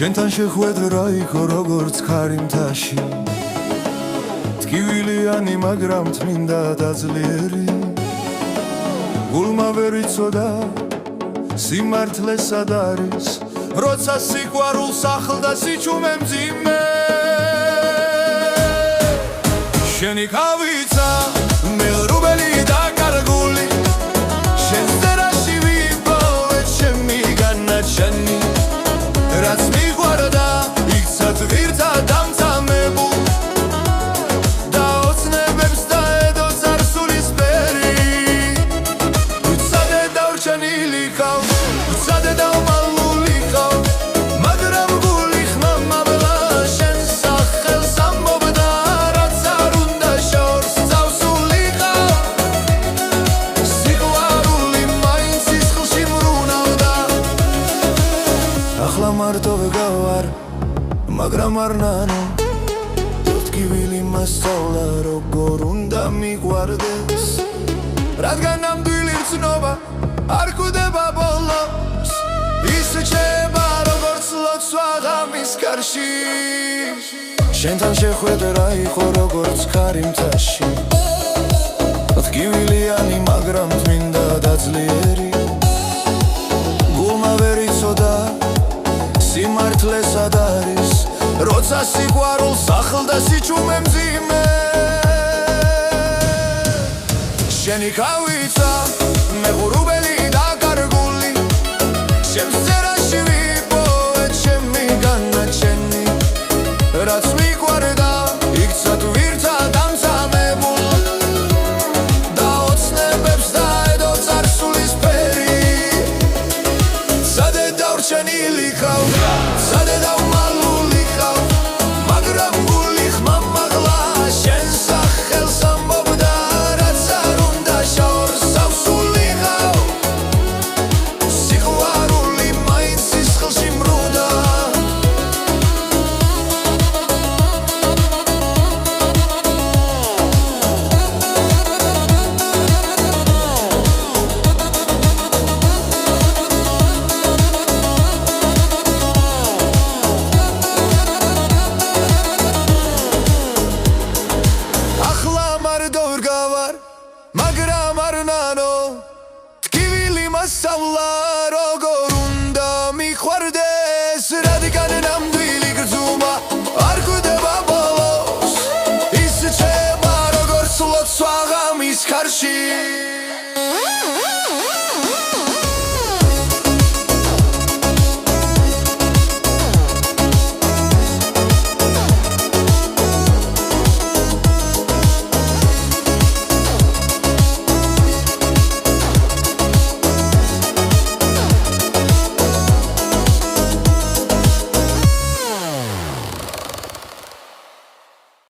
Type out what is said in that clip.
შენთან შეხვედრა იქო როგორც ქარიმთაში ტკივილიანი მაგრამ წმინდა და ძლიერი გულმა ვერ იცოდა სიმართლე სად არის როცა სიყვარულს ახლდა სიჩუმე მძიმე შენი გავიცა მელრუბელი და კარგული შენ წერაში ვიპოვე ჩემი განაჩენი რაც მიგვარდა იქცა თვირთა დამცამებულ და ოცნებებს დაედო წარსულისფერი უცადე დავრჩენილი ხავ უცადე დავმალული ხავ მაგრამ გული ხმამაბლა შენ სახელს ამბობდა რაც არ უნდა შორს წავსულიყავ სიყვარული მაინც სისხლში მბრუნავდა ახლა მარტო ვეგავარ მაგრამ არ ნანო ტკივილი მასწავლა როგორ უნდა მიყვარდეს რადგან ნამდვილი ცნობა არ კვდება ბოლოს ის რჩება როგორც ლოცვა ღამის კარში შენთან შეხვედრა იყო როგორც ქარიმთაში ტკივილიანი მაგრამ წმინდა და ძლიერი გულმა ვერ იცოდა სიმართლე სად არის როცა სიყვარულს ახლდა სიჩუმე მძიმე შენი გავიცა მეღრუბელი და კარგული შენ წერაში ვიპოვე ჩემი განაჩენი რაც მიყვარდა იქცა თვირთა დამცამებულ და ოცნებებს დაედო წარსულისფერი სადე დავრჩენილი ხავ სადე დავმალული ხავ მაგრამ გული ხმამაღლა შენ სახელს ამბობდა რაც არ უნდა შორს წავსულიყავ სიყვარული მაინც სისხლში მბრუნდა მაგრამ არ ნანო ტკივილი მასწავლა